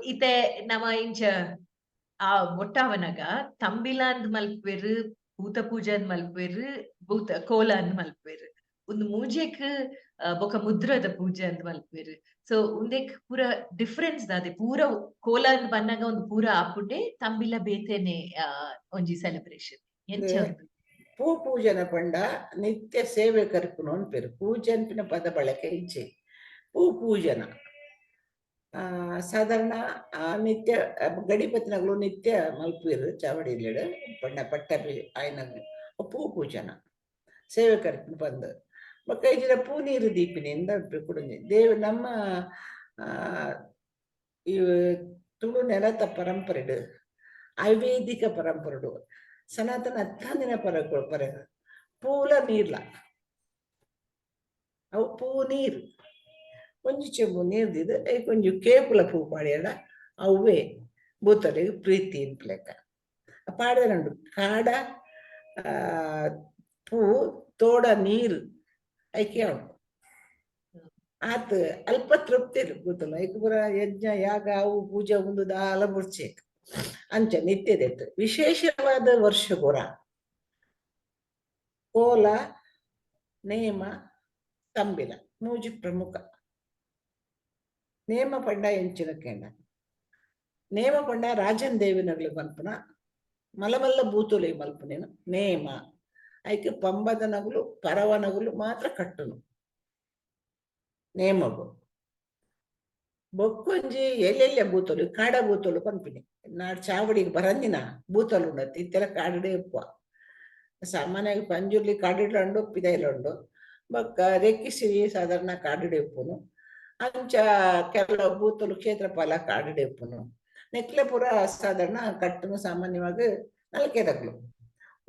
ಇತ್ತೆ ನಮ ಇಂಚ ಆ ಒಟ್ಟವನಗ ತಂಬಿಲಾಂದ್ ಮಲ್ಪೆರ್ ಭೂತ ಪೂಜಾಂದ್ ಮಲ್ಪೆರ್ ಕೋಲಾಂದ್ ಮಲ್ಪೆರ್ ಒಂದು ಮೂಜೆಕ್ ಬೊಕ ಮುದ್ರದ ಪೂಜೆ ಅಂದ್ ಮಲ್ಪೆರ್. ಸೊ ಉಂದೆಕ್ ಪೂರ ಡಿಫರೆನ್ಸ್ ದಾದೆ ಪೂರ ಕೋಲಾಂದ್ ಬನ್ನಗ ಒಂದು ಪೂರ ಆಪುಂಡೆ ತಂಬಿಲ ಬೇತೆನೆ ಒಂಜಿ ಸೆಲೆಬ್ರೇಷನ್ ಎಂಚ ಉಂದು. ಪೂ ಪೂಜನ ಪಂಡ ನಿತ್ಯ ಸೇವೆ ಕರ್ಪುನು ಅನ್ಪೇರು. ಪೂಜೆ ಅನ್ಪಿನ ಪದ ಬಳಕೆ ಇಚ್ಛೆ ಪೂ ಪೂಜನ ಸಾಧಾರಣ ನಿತ್ಯ ಗಡಿಪತ್ನಗಳು ನಿತ್ಯ ಮಲ್ಪುವೆರು ಚಾವಡಿಲೆಡ್ ಪಂಡ ಪಟ್ಟಪಿ ಆಯ್ನಗ್ ಪೂ ಪೂಜನ ಸೇವೆ ಕರ್ಪುನು ಬಂದು ಬೊಕ್ಕ ಇಜ್ಜಿನ ಪೂ ನೀರು ದೀಪಿನಿ ಎಂದ ಕುಡುಂಜಿ ದೇವ ನಮ್ಮ ಈ ತುಳು ನೆಲತ ಪರಂಪರೆಡು ಆಯುರ್ವೇದಿಕ ಪರಂಪರೆಡು ಸನಾತನ ಅತ್ತಾಂದಿನ ಪರ ಪೂಲ ನೀರ್ಲ ಅವು ಪೂ ನೀರು ಒಂಜಿ ಚೆಂಬು ನೀರ್ದಿದ್ದು ಕೊಂಚ ಕೇಪುಲ ಪೂ ಪಾಡ್ಯಾಡ ಅವೇ ಬೂತಲೆಗ್ ಪ್ರೀತಿ ಲೆಕ್ಕ ಪಾಡ್ಯಾರಂಡು ಕಾಡ ಪೂ ತೋಡ ನೀರು ಐಕೆ ಉಂಟು ಆತ ಅಲ್ಪ ತೃಪ್ತಿ ಬೂತಲು ಐಕ್ ಪೂರ ಯಜ್ಞ ಯಾಗ ಅವು ಪೂಜೆ ಒಂದು ದಾಲ ಮುಡ್ಚೇಕ್ ಅಂಚ ನಿತ್ಯದೆತ್ತು ವಿಶೇಷವಾದ ವರ್ಷಗೋರ ಕೋಲ ನೇಮ ತಂಬಿಲ ಮೂಜಿ ಪ್ರಮುಖ. ನೇಮ ಪಂಡ ಎಂಚಿನ ಕೇಂಡ ನೇಮ ಪಂಡ ರಾಜನ್ ದೇವಿನಗ್ಲು ಮಲ್ಪುನ ಮಲಮಲ್ಲ ಬೂತುಲೆ ಮಲ್ಪುನೇನು ನೇಮ ಐಕೆ ಪಂಬದ ನಗುಲು ಪರವ ನಗುಲು ಮಾತ್ರ ಕಟ್ಟುನು ನೇಮಗು ಬೊಕ್ಕೊಂಜಿ ಎಲ್ಲೆಲ್ಲ ಬೂತಲು ಕಾಡ ಬೂತಲು ಪನ್ಪಿನಿ ನಾಡ್ ಚಾವಡಿಗೆ ಬರಂದಿನ ಬೂತಲು ಉಂಡತಿ ಇತ್ತೆಲ್ಲ ಕಾಡಡೆ ಉಪ್ಪು ಸಾಮಾನ್ಯವಾಗಿ ಪಂಜುರ್ಲಿ ಕಾಡಿಡ್ಲಂಡು ಪಿದೈಲಂಡು ಬೊಕ್ಕ ರೆಕ್ಕಿಸಿ ಸಾಧಾರಣ ಕಾಡಿಡೆ ಉಪ್ಪುನು ಅಂಚ ಕೆಲವು ಬೂತಲು ಕ್ಷೇತ್ರಪಾಲ ಕಾಡಿಡೆ ಉಪ್ಪುನು ನೆಕ್ಲೆ ಪೂರ ಸಾಧಾರಣ ಕಟ್ಟುನು ಸಾಮಾನ್ಯವಾಗಿ ನಲ್ಕೆದಕ್ಲು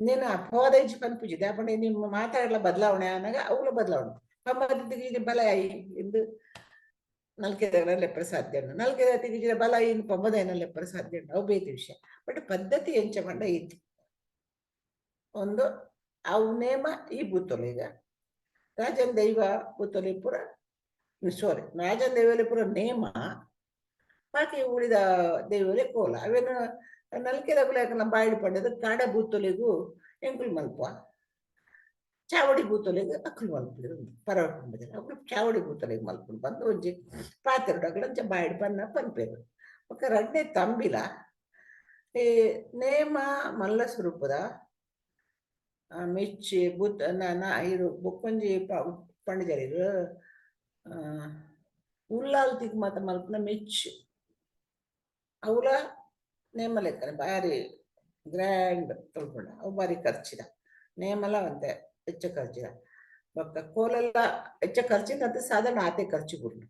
ನೀನು ಅಪವಾದೈಜಿ ಪನ್ಪುಜಿದೆ ಅಪ್ಪಂಡೆ ನಿಮ್ಮ ಮಾತಾಡಲ ಬದಲಾವಣೆ ಆನಾಗ ಅವಳ ಬದಲಾವಣೆ ಪಂಬದಿಗೆ ಬಲ ಇಂದು ನಲ್ಕೆದಲ್ಲ ಲೆಪ್ಪರ ಸಾಧ್ಯ ಉಂಡು ನಲ್ಕೆದ ತೆಗಿಜಿನ ಬಲ ಇನ್ನು ಪಂಬದೈನ ಲೆಪ್ಪರ ಸಾಧ್ಯ ಉಂಡು ಅವು ಬೇತಿ ವಿಷಯ ಬಟ್ ಪದ್ಧತಿ ಎಂಚ ಪಂಡ ಐತಿ ಒಂದು ಅವು ನೇಮ ಈ ಬೂತಲು ಈಗ ರಾಜನ್ ದೈವ ಬೂತಲು ಪೂರ ಸಾರಿ ರಾಜನ್ ದೈವಲೆ ಪೂರ ನೇಮ ಬಾಕಿ ಉಳಿದ ದೈವಲೆ ಕೋಲ ಅವೇನು ನಲ್ಕೆದಗುಲ ನಮ್ಮ ಬಾಯಿಡ್ ಪಂಡದು ಕಾಡ ಬೂತೊಲೆಗೂ ಎಂಕುಲು ಮಲ್ಪುವ ಚಾವಡಿ ಬೂತೊಲೆಗೆ ಅಕ್ಕಲು ಮಲ್ಪಿದ್ರು ಪರವಟ್ಟಿದ್ರೆ ಅಕ್ಕಳು ಚಾವಡಿ ಬೂತೊಲೆಗೆ ಮಲ್ಪುಂಡು ಬಂದು ಒಂಜಿ ಪಾತ್ರೆಡಗಳಂಚ ಬಾಯಿಡ್ ಪನ್ನ ಪನ್ಪೇರು ಒಕ್ಕ ರಡ್ನೆ ತಂಬಿಲ ಈ ನೇಮ ಮಲ್ಲ ಸ್ವರೂಪದ ಮೆಚ್ಚಿ ಬೂತ್ ಇದು ಬೊಕ್ಕೊಂಜಿ ಪಂಡಿಜರಿರು ಉಲ್ಲಾಲ್ತಿಗೆ ಮಾತ ಮಲ್ಪನ ಮೆಚ್ಚು ಅವಳ ನೇಮ ಲೆಕ್ಕನೆ ಬಾರಿ ಗ್ರ್ಯಾಂಡ್ ತೊಳ್ಕೊಂಡ ಅವು ಬಾರಿ ಖರ್ಚಿದ ನೇಮಲ ಅಂತೆ ಹೆಚ್ಚ ಖರ್ಚಿದ ಬೊಕ್ಕ ಕೋಲೆಲ್ಲ ಹೆಚ್ಚ ಖರ್ಚಿದ ಅಂತ ಸಾಧಾರಣ ಆತೆ ಖರ್ಚು ಬಿಡ್ಲು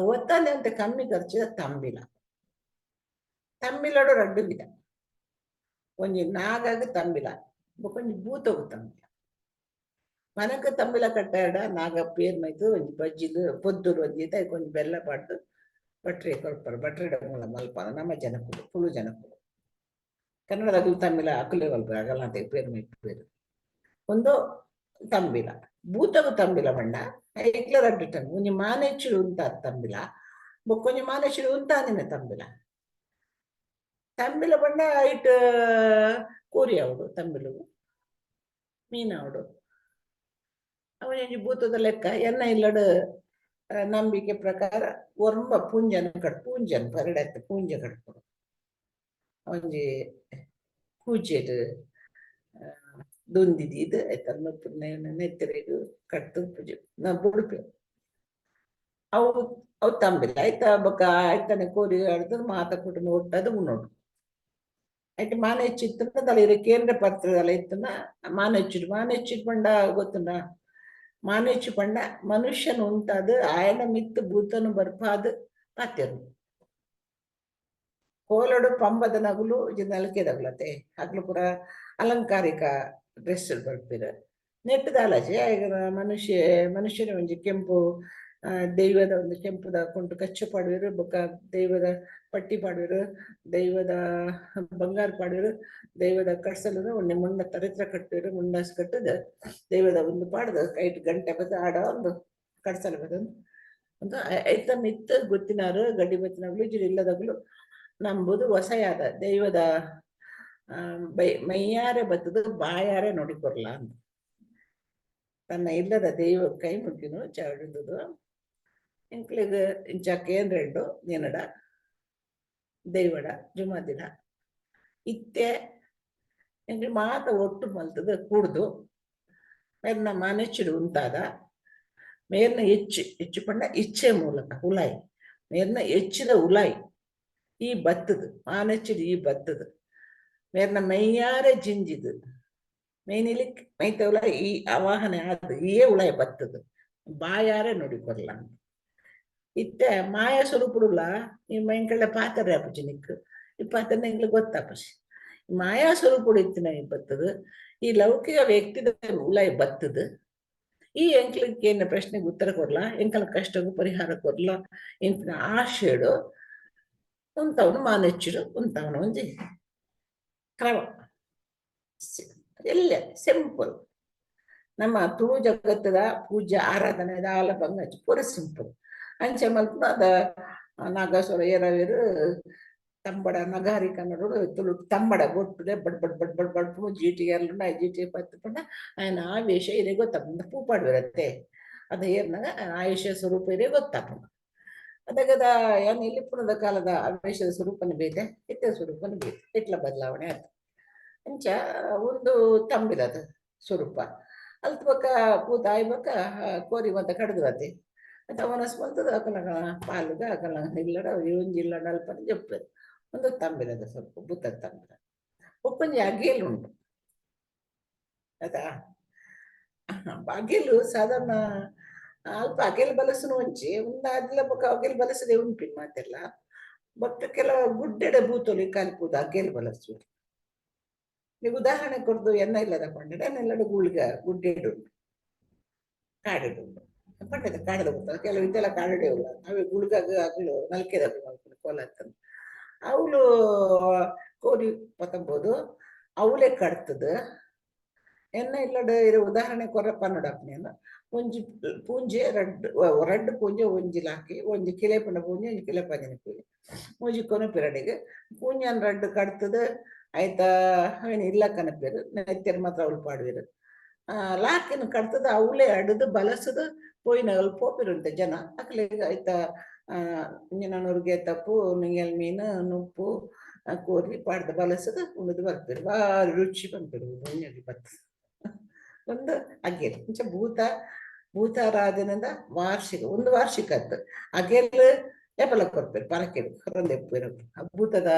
ಒತ್ತಾನೆ ಅಂತ ಕಮ್ಮಿ ಖರ್ಚಿದ ತಂಬಿಲ ತಂಬಿಲಡು ರಡ್ಡು ವಿಧ ಒಂಜಿ ನಾಗಾಗ ತಂಬಿಲ ಬೊಕೊಂಜಿ ಬೂತಗು ತಂಬಿಲ ಮನಕ ತಂಬಿಲ ಕಟ್ಟಾಡ ನಾಗ ಪೇರ್ ಮೈತು ಒಂಜಿ ಬಜ್ಜಿಲು ಪೊದ್ದುಲು ಒಂಜಿ ಕೊಂಚ ಬೆಲ್ಲ ಪಾಡ್ದು ಬಟ್ರೆ ಕೊಡ್ಪಾರ ಬಟ್ರೆ ಮೂಲ ಮಲ್ಪ ನಮ್ಮ ಜನಕ್ಕಳು ತುಳು ಜನಕ್ಕಳು ಕನ್ನಡದಾಗ ತಮಿಳ ಅಕಲೆ ಮಲ್ಪ ಆಗಲ್ಲ ಅಂತ ಪೇರು ಪೇರು ಒಂದು ತಂಬಿಲ ಬೂತಗು ತಂಬಿಲ ಬಂಡ ಐಕ್ಲ ರಡ್ಡು ಟಂಗ್ ಒಂಜಿ ಮಾನೆಚ್ಚುಡು ಉಂಟ ತಂಬಿಲ ಬೊಕ್ಕೊಂಜಿ ಮಾನೆಚ್ಚುಡು ಉಂತಾನಿನ ತಂಬಿಲ ತಂಬಿಲ ಬಂಡ ಐಟ್ ಕೂರಿ ಅವಡು ತಂಬಿಲವು ಮೀನು ಅವಡು ಅವನೊಂಜಿ ಬೂತದ ಲೆಕ್ಕ ಎನ್ನ ಇಲ್ಲಡು ನಂಬಿಕೆ ಪ್ರಕಾರ ಒರ್ಮ ಪೂಂಜನ ಪೂಂಜನ್ ಪರಡತ್ತೆ ಪೂಂಜ ಕಟ್ಕೊಡು ಒಂಜಿ ಪೂಜೆಡ್ ದೊಂದಿದಿ ಇದು ಆಯ್ತಲ್ಲ ನೆತ್ತರೆಗೂ ಕಟ್ಟು ಪೂಜೆ ನಾ ಬುಡುಪೆ ಅವು ಅವು ತಂಬಿಲ್ಲ ಆಯ್ತಾ ಬೊಕ್ಕ ಆಯ್ತಾನೆ ಕೋರಿ ಆಡ್ದು ಮಾತ ಕೊಟ್ಟು ನೋಟ್ಟದು ಉಣ್ಣೋಡು ಆಯ್ತು ಮಾನೆ ಹೆಚ್ಚಿತ್ತಂದ ತಲೆ ಕೇಂದ್ರ ಪತ್ರದಲ್ಲ ಇತ್ತನ ಮಾನೆ ಹೆಚ್ಚಿಡ್ ಪಂಡ ಗೊತ್ತುಂಡ ಮಾನೆಚ್ಚು ಪಂಡ ಮನುಷ್ಯನು ಉಂಟಾದು ಆಯನ ಮಿತ್ತು ಭೂತನು ಬರ್ಪಾದು ಪಾತ್ಯರು ಕೋಲಡು ಪಂಬದ ನಗುಲು ನಲ್ಕೆದಗುಲತೆ ಹಗ್ಲು ಪುರ ಅಲಂಕಾರಿಕ ಡ್ರೆಸ್ ಬರ್ಪಿರ ನೆಟ್ಟದ ಅಲಜೆ ಮನುಷ್ಯನ ಒಂಜಿ ಕೆಂಪು ದೈವದ ಒಂದು ಕೆಂಪುದ ಕೊಂಟು ಕಚ್ಚು ಪಾಡುವರು ಬೊಕ್ಕ ದೈವದ ಪಟ್ಟಿ ಪಾಡುವರು ದೈವದ ಬಂಗಾರ ಪಾಡುವರು ದೈವದ ಕಡ್ಸಲು ಒಂದೆ ಮುಂಡ ತರಿತ್ರ ಕಟ್ಟುವರು ಮುಂಡಾಸ್ ಕಟ್ಟದ ದೈವದ ಒಂದು ಪಾಡ್ದು ಕೈಟ್ ಗಂಟೆ ಬದ ಆಡ ಒಂದು ಕಡ್ಸಲು ಬದ ಒಂದು ಐತ ಮಿತ್ತು ಗೊತ್ತಿನಾರು ಗಡ್ಡಿ ಬತ್ತಿನಾಗ್ಲು ಇಜ್ಜಿರು ಇಲ್ಲದಾಗ್ಲು ನಂಬುದು ಹೊಸಯಾದ ದೈವದ ಮೈಯಾರೆ ಬತ್ತದು ಬಾಯಾರೆ ನೋಡಿಕೊರ್ಲ ಅಂತ ತನ್ನ ಇಲ್ಲದ ದೈವ ಕೈ ಮುಗಿನು ಚಾಡಿದುದು ಇಂಕ್ಲಿಗೆ ಇಂಚ ಕೇಂದ್ರೆಂಡು ನೀನಡ ದೈವಡ ಜುಮಾದಿನ ಇತ್ತೆ ಎಂಕ್ಲಿ ಮಾತ ಒಟ್ಟು ಮಲ್ತದ ಕೂಡ್ದು ಮೇರ್ನ ಮನೆಚ್ಚಿಡು ಉಂಟಾದ ಮೇರ್ನ ಹೆಚ್ಚು ಪಂಡ ಇಚ್ಛೆ ಮೂಲಕ ಉಲಾಯಿ ಮೇರ್ನ ಹೆಚ್ಚಿದ ಉಲಾಯಿ ಈ ಬತ್ತದು ಮಾನೆಚ್ಚಿಡು ಈ ಬತ್ತದು ಮೇರ್ನ ಮೈಯಾರೆ ಜಿಂಜಿದು ಮೇನಿಲಿ ಮೈತ ಉಲಾಯಿ ಈ ಆವಾಹನೆ ಆದ ಈಯೇ ಉಲಾಯಿ ಬತ್ತದು ಬಾಯಾರೆ ನೋಡಿಕೊರ್ಲ ಇತ್ತೆ ಮಾಯ ಸ್ವರೂಪುಡುಲ್ಲ ಈ ಮೈಂಕಳ್ಳ ಪಾತ್ರೆ ಆಪುಜಿ ನಿಕ್ಕು ಈ ಪಾತ್ರೆ ಎಂಗ್ಲಿಗೆ ಗೊತ್ತಾಪಸಿ ಮಾಯಾ ಸ್ವರೂಪುಡು ಇತ್ತಿನ ಬತ್ತದು ಈ ಲೌಕಿಕ ವ್ಯಕ್ತಿದ ಉಲಾಯಿ ಬತ್ತದು ಈ ಎಂಕ್ಲಿಗೆ ಏನ ಪ್ರಶ್ನೆಗೆ ಉತ್ತರ ಕೊರ್ಲ ಎಂಕಲ ಕಷ್ಟಗೂ ಪರಿಹಾರ ಕೊರ್ಲ ಎಂಕಿನ ಆಶೆಡು ಉಂತವನು ಮಾನೆಚ್ಚಿಡು ಉಂತವನು ಒಂಜಿ ಕ್ರಮ ಎಲ್ಲ ಸಿಂಪಲ್ ನಮ್ಮ ತುಳು ಜಗತ್ತದ ಪೂಜೆ ಆರಾಧನೆ ಆಲ ಬಂಗಾಜಿ ಪೂರ ಸಿಂಪಲ್ ಅಂಚೆ ಮಲ್ಪ ಅದ ನಾಗೇಶ್ವರ ಏರವೇರು ತಂಬಡ ನಗಾರಿ ಕನ್ನಡ ತುಳು ತಂಬಡ ಬೊಟ್ಟುದೆ ಬಡ್ ಬಡ್ ಬಡ್ ಬಡ್ ಬಡ್ ಪೂ ಜೀಟಿಗೆ ಎಲ್ಲ ಜೀಟಿ ಪತ್ತು ಪಂಡ ఆయన ಆವೇಶ ಇರೇ ಗೊತ್ತಾಪಂಡ ಪೂ ಪಾಡುವಿರತ್ತೆ ಅದ ಏರ್ನಾಗ ಆಯುಷ ಸ್ವರೂಪ ಇರೇ ಗೊತ್ತಾಪಂಡ ಅದಾಗದ ಏನು ಇಲ್ಲಿಪುಣದ ಕಾಲದ ಆವೇಶದ ಸ್ವರೂಪನ ಬೇದೆ ಇತ್ತ ಸ್ವರೂಪನ ಬೇದೆ ಇಟ್ಲ ಬದಲಾವಣೆ ಆಯ್ತು ಅಂಚ ಒಂದು ತಂಬಿಲದ ಸ್ವರೂಪ ಅಲ್ತ ಬಕ್ಕ ಪೂತ ಆಯ್ಬಕ್ಕ ಕೋರಿ ಮತ್ತೆ ಕಡ್ದು ಅವನಸ್ ಬಂತದ ಅಕಲ ಪಾಲುಗ ಅಕಲ ಇಲ್ಲಡ ಒಂಜಿ ಇಲ್ಲಡ ಅಲ್ಪನ ಜಪ್ಪದು ಒಂದು ತಂಬಿಲದ ಸ್ವಲ್ಪ ಬುತ್ತದ ತಂಬಿಲ ಒಪ್ಪಂಜಿ ಅಗೇಲು ಉಂಟು ಆಯ್ತಾ ಅಗೇಲು ಸಾಧಾರಣ ಅಲ್ಪ ಅಗೇಲು ಬಲಸನು ಒಂಚಿ ಒಂದಾದಿಲ್ಲ ಬೊಕ್ಕ ಅಗೇಲು ಬಲಸದೆ ಉಂಟು ಮಾತೆಲ್ಲ ಬೊಕ್ಕ ಕೆಲವು ಗುಡ್ಡೆಡ ಬೂತೊಲಿ ಕಲ್ಪುದು ಅಗೇಲು ಬಲಸು ನೀವು ಉದಾಹರಣೆ ಕೊಡ್ದು ಎನ್ನ ಇಲ್ಲದ ಪಂಡಡ ಎನ್ನೆಲ್ಲಡು ಗುಡ್ಡೆಡು ಉಂಟು ಕಾಡೆಡು ಉಂಟು ಪಂಡದ ಕಾಡದ ಗೊತ್ತ ಕೆಲವು ಇದೆಲ್ಲ ಕಾಡಡೆ ಇಲ್ಲ ಅವೇ ಗುಳ್ಗಾಗ ಆಗ್ಲು ನಲ್ಕೆದ ಕೋಲತ್ತಂದು ಅವಳು ಕೋರಿ ಪತ್ತಂಬೋದು ಅವಳೇ ಕಡ್ತದ ಎನ್ನ ಇಲ್ಲಡ ಇರೋ ಉದಾಹರಣೆ ಕೊರಪ್ಪ ನೋಡಪ್ಪನೇನು ಒಂಜಿ ಪೂಂಜೆ ರಡ್ಡು ಪೂಂಜೆ ಒಂಜಿಲ್ ಹಾಕಿ ಒಂಜಿ ಕಿಲೆ ಪಂಡ ಪೂಂಜೆ ಒಂಜಿ ಕಿಲೆ ಪಂಜನ ಪೂಜೆ ಒಂಜಿ ಕೊನೆ ಪಿರಡಿಗೆ ಪೂಂಜನ್ ರಡ್ಡು ಕಡ್ತದ ಆಯ್ತಾ ಅವೇನು ಇಲ್ಲ ಕನಪೇರು ನೆತ್ತೆರು ಮಾತ್ರ ಅವಳು ಪಾಡುವಿರು ಲಾಕಿನ ಕಡ್ತದ ಅವಳೇ ಅಡದು ಬಲಸದು ಪೋಯಿನ ಪೋಪಿರುಂಟೆ ಜನ ಅಕ್ಲಿಗೆ ಆಯ್ತಾ ಇಂಜಿನವ್ರಿಗೆ ತಪ್ಪು ನಿಂಗೆಲ್ ಮೀನು ನುಪ್ಪು ಕೋರಿ ಪಾಡ್ದು ಬಲಸದು ಉಳಿದು ಬರ್ತೀರು ಭಾರಿ ರುಚಿ ಬಂದ್ಬಿಡುವುದು ಬತ್ತು ಒಂದು ಅಗೇಲು ಇಂಚ ಭೂತಾರಾಧನದ ವಾರ್ಷಿಕ ಒಂದು ವಾರ್ಷಿಕದ್ದು ಅಗೇಲು ಎಪಲ ಕೊಡ್ಪೇರು ಪರಕೆಡು ಹೊರಂದು ಎಪ್ಪೇರು ಭೂತದ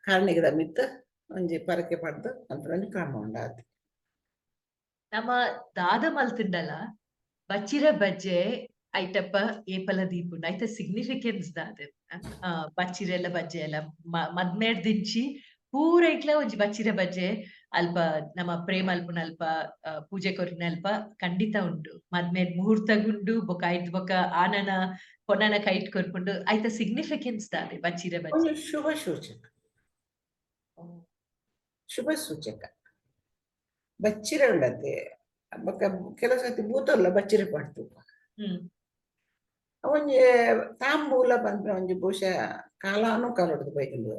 ಕಾರಣಿಗದ ಮಿತ್ತು ಒಂಜಿ ಪರಕೆ ಪಡ್ದು ಅಂತ ಒಂದು ಕ್ರಮ ಉಂಡಾದು ನಮ್ಮ ದಾದ ಮಲ್ತಿಂಡಲ ಬಚ್ಚಿರ ಬಜ್ಜೆ ಐಟಪ್ಪ ಏಪಲ ದೀಪುಂಡು ಐತ ಸಿಗ್ನಿಫಿಕೆನ್ಸ್ ದಾದ ಬಚ್ಚಿರೆಲ್ಲ ಬಜ್ಜೆ ಎಲ್ಲ ಮದ್ಮೇಡ್ ದಿಂಚಿ ಪೂರ ಇಟ್ಲ ಒಂಜಿ ಬಚ್ಚಿರ ಬಜ್ಜೆ ಅಲ್ಪ ನಮ್ಮ ಪ್ರೇಮ ಅಲ್ಪನ ಅಲ್ಪ ಪೂಜೆ ಕೊರಿನ ಅಲ್ಪ ಖಂಡಿತ ಉಂಡು ಮದ್ಮೇಡ್ ಮುಹೂರ್ತಗುಂಡು ಬೊಕ ಐತ್ ಬೊಕ ಆನನ ಪೊನ್ನನ ಕೈಟ್ ಕೊರ್ಪುಂಡು ಐತ ಸಿಗ್ನಿಫಿಕೆನ್ಸ್ ದಾದೆ ಬಚ್ಚಿರ ಬಜ್ಜೆ ಶುಭ ಸೂಚಕ ಶುಭ ಸೂಚಕ ಬಚ್ಚಿರ ಉಂಡತೆ ಬೊಕ ಕೆಲವು ಸರ್ತಿ ಬೂತಲ್ಲ ಬಚ್ಚಿರ ಪಾಡ್ತು ಒಂಜಿ ತಾಂಬೂಲ ಬಂದ್ರೆ ಒಂಜಿ ಬಹುಶಃ ಕಾಲಾನು ಕಾಲೊಡ್ದು ಬೈಕೊಂಡು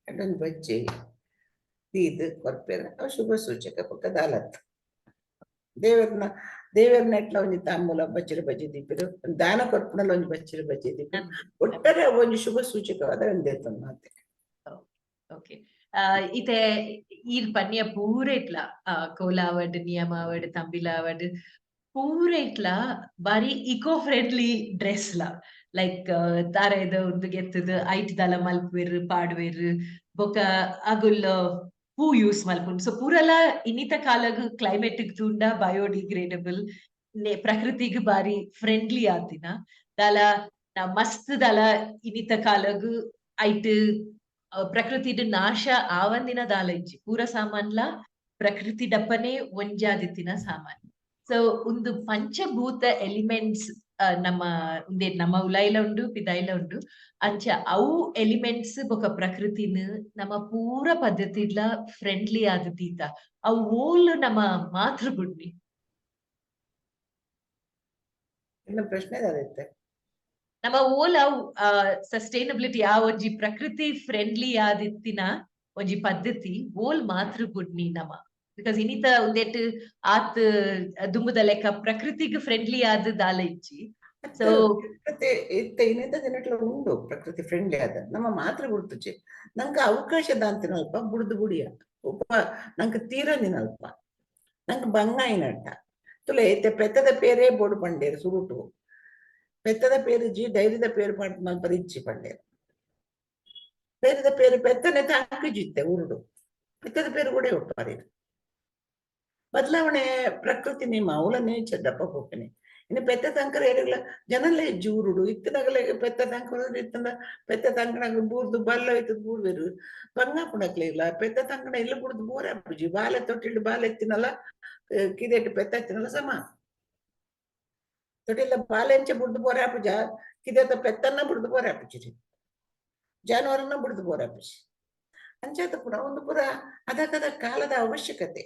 ಅದೊಂದು ಬಜ್ಜಿ ತೀದು ಕೊರ್ಪೇರು ಅವು ಶುಭ ಸೂಚಕ ಪಕ್ಕ ದಾಲತ್ ದೇವರನ್ನ ಇಟ್ಲ ಒಂಜಿ ತಾಂಬೂಲ ಬಚ್ಚಿರ ಬಜ್ಜಿ ದೀಪಿರು ದಾನ ಕೊರ್ಪುನಲ್ಲ ಒಂಜಿ ಬಚ್ಚಿರ ಬಜ್ಜಿ ದೀಪಿರು ಒಟ್ಟಾರೆ ಒಂಜಿ ಶುಭ ಸೂಚಕವಾದ ಒಂದೇತ ಮಾತೆ ಓಕೆ ಇತ್ತೆ ಈರ್ ಪನ್ಯ ಪೂರ ಇಟ್ಲ ಕೋಲಾವಡ್ ನಿಯಮಾವಡ್ ತಂಬಿಲಾವಡ್ ಪೂರ ಇಟ್ಲ ಬಾರಿ ಇಕೋ ಫ್ರೆಂಡ್ಲಿ ಡ್ರೆಸ್ ಲ ಲೈಕ್ ತಾರೆದ ಒಂದು ಗೆತ್ತದ ಐಟ್ ದಲ ಮಲ್ಪುವೆರ್ ಪಾಡ್ವೆರ್ ಬೊಕ ಅಗುಲ್ ಹೂ ಯೂಸ್ ಮಲ್ಪುಂಡು ಸೊ ಪೂರಲ ಇನ್ನಿತ ಕಾಲಗ್ ಕ್ಲೈಮೇಟ್ ತೂಂಡ ಬಯೋಡಿಗ್ರೇಡಬಲ್ ಪ್ರಕೃತಿಗ್ ಬಾರಿ ಫ್ರೆಂಡ್ಲಿ ಆತಿನ ದಾಲ ಮಸ್ತ್ ದಾಲ ಇನ್ನಿತ ಕಾಲಗ್ ಐಟ್ ಪ್ರಕೃತಿಡ್ ನಾಶ ಆವಂದಿನ ದಾಲ ಇಜ್ಜಿ ಪೂರ ಸಾಮಾನ್ಲ ಪ್ರಕೃತಿ ಡಪ್ಪನೆ ಒಂಜಾದಿತ್ತಿನ ಸಾಮಾನ್ ಸೊ ಒಂದು ಪಂಚಭೂತ ಎಲಿಮೆಂಟ್ಸ್ ನಮ್ಮ ಉಲೈಲ ಉಂಡು ಪಿದಾಯಿಲ ಉಂಡು ಅಂಚ ಅವು ಎಲಿಮೆಂಟ್ಸ್ ಬೊಕ ಪ್ರಕೃತಿನ ನಮ್ಮ ಪೂರ ಪದ್ಧತಿಡ್ಲ ಫ್ರೆಂಡ್ಲಿ ಆದಿತ್ತೀತ ಅವು ಓಲ್ ನಮ್ಮ ಮಾತೃಭೂಮಿ ಇನ್ನು ಪ್ರಶ್ನೆ ಅದೈತೆ ನಮ್ಮ ಓಲ ಸಸ್ಟೈನಬಿಲಿಟಿ ಆ ಒಂಜಿ ಪ್ರಕೃತಿ ಫ್ರೆಂಡ್ಲಿ ಆದಿತ್ತಿನ ಒಂಜಿ ಪದ್ಧತಿ ಓಲ್ ಮಾತ್ರ ಬುಡ್ನಿ ನಮ ಬಿಕಾಸ್ ಇನಿತ ಉಂದೆಟ್ ಆತ್ ದುಂಬುದ ಲೆಕ್ಕ ಪ್ರಕೃತಿಗ್ ಫ್ರೆಂಡ್ಲಿ ಆದ್ ದಾಲ ಇಜ್ಜಿ ಸೊ ಪ್ರಕೃತಿ ಇತ್ತ ಇನ್ನಿತ ದಿನಟ್ಲ ಉಂಡು ಪ್ರಕೃತಿ ಫ್ರೆಂಡ್ಲಿ ಆದ ನಮ್ಮ ಮಾತ್ರ ಗುರ್ತುಜೆ ನಂಗೆ ಅವಕಾಶ ದಾಂತಿನಲ್ಪ ಬುಡ್ದು ಬುಡಿಯ ಉಪ ನಂಗೆ ತೀರನಿನಲ್ಪ ನಂಗೆ ಬಂಗಾಯಿನಟ್ಟ ತುಲೆ ಐತೆ ಪೆತ್ತದ ಪೇರೇ ಬೋಡು ಪಂಡೇರು ಸುರುಟು ಪೆತ್ತದ ಪೇರು ಜಿ ಧೈರ್ಯದ ಪೇರು ಮಲ್ಪರಿ ಇಚ್ಚಿ ಪಂಡೇರು ಧೈರ್ಯದ ಪೇರು ಪೆತ್ತನೆ ತಾಕಿಜಿತ್ತೆ ಉರುಡು ಪೆತ್ತದ ಪೇರು ಕೂಡ ಒಪ್ಪಾರಿ ಬದಲಾವಣೆ ಪ್ರಕೃತಿ ನಿಮ್ಮ ಅವಳ ನೇಚರ್ ದಪ್ಪ ಹೋಗ್ತೀನಿ ಇನ್ನು ಪೆತ್ತ ತಂಕರ ಏರಿಗಳ ಜನಲ್ಲೇ ಜೂರುಡು ಇತ್ತಿನಾಗಲೇ ಪೆತ್ತ ತಂಕರ ಇತ್ತಂದ ಪೆತ್ತ ತಂಕನಾಗ ಬೂರ್ದು ಬಲ್ಲ ಇತ್ತದ ಬೂರ್ವೇರು ಬಂಗಾಪುಣಕ್ಲೆ ಇಲ್ಲ ಪೆತ್ತ ತಂಕಣ ಇಲ್ಲ ಬುಡ್ದು ಬೋರೆ ಅಪ್ಪುಜಿ ಬಾಲೆ ತೊಟ್ಟಿಲ್ಡು ಬಾಲೆ ಎತ್ತಿನಲ್ಲ ಕಿದೇಟ್ ಪೆತ್ತ ಎತ್ತಿನಲ್ಲ ಸಮ ತೊಟ್ಟಿಲ್ಲ ಬಾಲೆ ಎಂಚೆ ಬುಡ್ದು ಬೋರೆ ಅಪ್ಪುಜ ಕಿದೇತ ಪೆತ್ತನ್ನ ಬುಡ್ದು ಬೋರೆ ಅಪ್ಪುಜಿ ಜಾನುವಾರನ್ನ ಬುಡ್ದು ಬೋರೆ ಅಪ್ಪುಜಿ ಅಂಚಾತ ಪುರ ಒಂದು ಪುರ ಅದಕ್ಕದ ಕಾಲದ ಅವಶ್ಯಕತೆ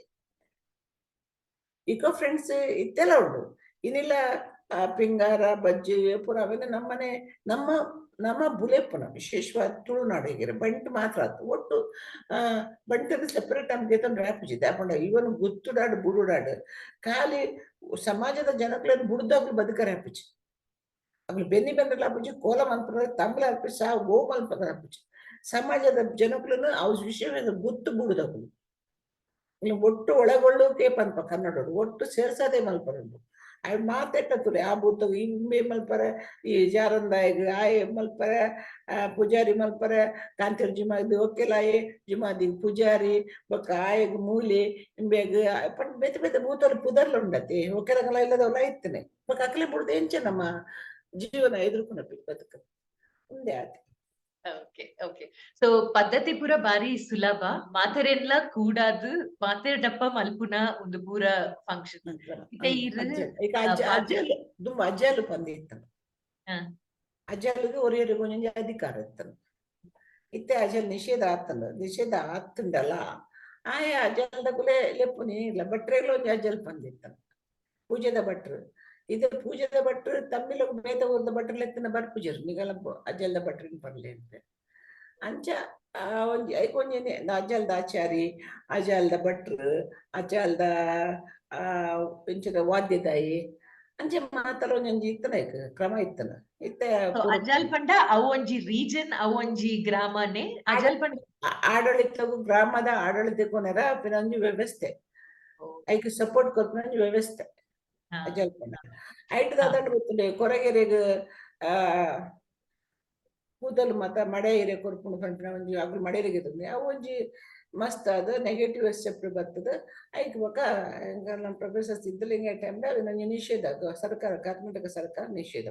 ಇಕೋ ಫ್ರೆಂಡ್ಸ್ ಇತ್ತೆಲ್ಲ ಉಂಟು ಇನ್ನಿಲ್ಲ ಪಿಂಗಾರ ಬಜ್ಜಿ ಪುರ ಅವೆಲ್ಲ ನಮ್ಮನೆ ನಮ್ಮ ನಮ್ಮ ಬುಲೆಪ್ಪನ ವಿಶೇಷವಾದ ತುಳುನಾಡು ಹೀಗಿರ ಬಂಟು ಮಾತ್ರ ಆಯ್ತು ಒಟ್ಟು ಬಂಟದ ಸೆಪರೇಟ್ ನಮ್ಗೆ ತಂದು ರ್ಯಾಪಿಸಿದ್ದೆ ಅಪ್ಪಂಡ ಇವನು ಗುತ್ತುಡಾಡು ಬುಡುಡಾಡು ಖಾಲಿ ಸಮಾಜದ ಜನಗಳನ್ನು ಬುಡ್ದಾಗ್ಲು ಬದುಕರ ಹಾಪಿಚಿ ಅವ್ರು ಬೆನ್ನಿ ಬೆಂದ್ರಲ್ಲ ಹಾಪಿಚಿ ಕೋಲ ಮಲ್ಪರ ತಂಬಲ ಹಾಪಿಸಿ ಆ ಗೋ ಮಲ್ಪದ ಹಾಪಿಚಿ ಸಮಾಜದ ಜನಗಳನ್ನು ಅವ್ರ ವಿಷಯದ ಗುತ್ತು ಬುಡುದಾಗ್ಲು ಒಟ್ಟು ಒಳಗೊಳ್ಳೋಕೆ ಪಂಪ ಕನ್ನಡರು ಒಟ್ಟು ಸೇರ್ಸದೆ ಮಲ್ಪರಂಡು ಅವ್ ಮಾತೆಟ್ಟತುಲೆ ಆ ಬೂತ ಇಂಬೆ ಮಲ್ಪರ ಈ ಜಾರಂದಾಯಗ್ ಆಯೆ ಮಲ್ಪರ ಪೂಜಾರಿ ಮಲ್ಪರ ಕಾಂತಿರ್ ಜಿಮಾದಿ ಒಕ್ಕೆಲಾಯೆ ಜಿಮಾದಿ ಪೂಜಾರಿ ಬೊಕ್ಕ ಆಯಗ್ ಮೂಲೆ ಇಂಬೆಗ್ ಪಂಡ ಬೆತ್ತ ಬೆತ್ತ ಬೂತಲು ಪುದರ್ಲು ಉಂಡತಿ ಒಕ್ಕೆಲಗಲ ಇಲ್ಲದವಲ್ಲ ಇತ್ತನೆ ಬೊಕ್ಕ ಅಕ್ಲೆ ಬುಡ್ದು ಎಂಚ ನಮ್ಮ ಜೀವನ ಎದುರ್ಕೊನ ಬದುಕ ಮುಂದೆ ಆತಿ ಓಕೆ ಓಕೆ ಸೊ ಪದ್ಧತಿ ಪೂರ ಬಾರಿ ಸುಲಭ ಮಾತೆರೆನ್ಲ ಕೂಡಾದು ಮಾತೆರ್ ಡಪ್ಪ ಮಲ್ಪುನ ಒಂದು ಪೂರ ಫಂಕ್ಷನ್ ಇತ್ತೆ ಇರು ಈಗ ಅಜ್ಜಲು ದುಂಬ ಅಜ್ಜಲು ಪಂದಿ ಇತ್ತನು ಅಜ್ಜಲ್ಗೆ ಒರಿಯರಿಗೆ ಕೊಂಚ ಅಧಿಕಾರ ಇತ್ತನು ಇತ್ತೆ ಅಜಲ್ ನಿಷೇಧ ಆತ್ತುಂಡಲ್ಲ ಆಯ ಅಜಲ್ದ ಕುಲೆ ಲೆಪ್ಪುನಿ ಇಲ್ಲ ಭಟ್ರೆಗ್ಲ ಒಂಜಿ ಅಜ್ಜಲ್ ಪಂದಿತ್ತನು ಪೂಜೆದ ಭಟ್ರು ಇದು ಪೂಜೆದ ಭಟ್ರು ತಮ್ಮಿಲ ಬೇತ ಊರ್ದ ಭಟ್ರಲ್ ಎತ್ತಿನ ಬರ್ಪುಜರು ನಿಗಲ ಅಜ್ಜಲ್ದ ಭಟ್ರಿನ ಬರ್ಲಿ ಅಂತ ಅಂಚ ಒಂಜಿ ಐಕೊಂಜಿ ಅಜ್ಜಲ್ದ ಆಚಾರಿ ಅಜಲ್ದ ಭಟ್ರು ಅಜಲ್ದ ಎಂಚದ ವಾದ್ಯದಾಯಿ ಅಂಚೆ ಮಾತಲ್ಲ ಒಂಜಿ ಇತ್ತನ ಕ್ರಮ ಇತ್ತನ ಇತ್ತೆ ಅಜಲ್ ಪಂಡ ಅವು ಒಂಜಿ ರೀಜನ್ ಅವು ಒಂಜಿ ಗ್ರಾಮನೆ ಅಜಲ್ ಪಂಡ ಆಡಳಿತವು ಗ್ರಾಮದ ಆಡಳಿತಕ್ಕೋನರ ಒಂಜಿ ವ್ಯವಸ್ಥೆ ಐಕ್ ಸಪೋರ್ಟ್ ಕೊರ್ಪುನ ವ್ಯವಸ್ಥೆ ಅಜಲ್ ಪಂಡ ಐಟ್ ದಾದಂಡ ಗೊತ್ತುಂಡೆ ಕೊರಗೆರೆಗ್ ಕೂದಲು ಮತ ಮಡೆ ಹಿರೆ ಕೊರ್ಪುಂಡು ಪಂಪಿನ ಒಂಜಿ ಅಗ್ಲು ಮಡೆರೆಗೆ ತಂದೆ ಅವು ಒಂಜಿ ಮಸ್ತ್ ಅದ ನೆಗೆಟಿವ್ ಎಸ್ಟೆಪ್ ಬರ್ತದ ಐಕ್ ಬೊಕ ನಮ್ಮ ಪ್ರೊಫೆಸರ್ ಸಿದ್ದಲಿಂಗ ಟೈಮ್ಡ ಅದನ್ನ ನಿಷೇಧ ಸರ್ಕಾರ ಕರ್ನಾಟಕ ಸರ್ಕಾರ ನಿಷೇಧ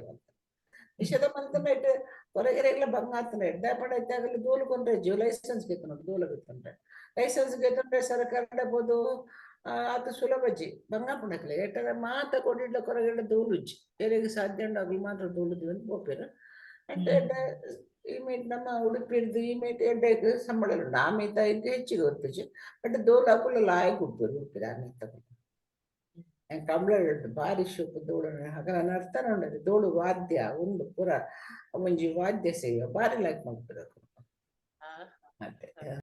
ಮಂತನ ಇಟ್ಟು ಹೊರಗೆರೆಗ್ಲ ಬಂಗಾತನ ಇಡ್ದ ಪಡ ಇತ್ತಾಗಲಿ ದೂಲು ಕೊಂಡ್ರೆ ಲೈಸೆನ್ಸ್ ಬೇಕು ನೋಡಿ ದೂಲ ಬೇಕಂದ್ರೆ ಲೈಸೆನ್ಸ್ ಬೇಕಂದ್ರೆ ಸರ್ಕಾರ ಬೋದು ಅದು ಸುಲಭಜ್ಜಿ ಬಂಗಾಪುಣಕ್ಲೆ ಎಟ್ಟರ ಮಾತ ಕೊಡಿಡ್ಲ ಕೊರಗೆಡ್ಲ ದೂಲುಜ್ಜಿ ಬೇರೆಗೆ ಸಾಧ್ಯ ಉಂಡಾಗ್ಲು ಮಾತ್ರ ದೂಲುದ್ವಿ ಅಂತ ಬೋಪೇರು ಇಮೇಟ್ ನಮ್ಮ ಉಡುಪಿಡ್ದು ಇಮೇಟ್ ಎಡ್ಡೆಗ್ ಸಂಬಳ ಉಂಡು ಆಮೇತ ಇದು ಹೆಚ್ಚಿಗೆ ಗೊತ್ತಿಜ್ಜಿ ಬಟ್ ದೋಲು ಹಾಕುಲ್ಲ ಲಾಯ ಗುಡ್ಬರು ಉಡುಪಿದ ಆಮೇತ ಕಂಬಳ ಭಾರಿ ಶೋಕ ದೋಳು ಹಾಗ ಅರ್ಥ ನೋಡದು ದೋಳು ವಾದ್ಯ ಒಂದು ಪೂರ ಒಂಜಿ ವಾದ್ಯ ಸೇವೆ ಭಾರಿ ಲೈಕ್ ಮಾಡ್ತಾರೆ ಮತ್ತೆ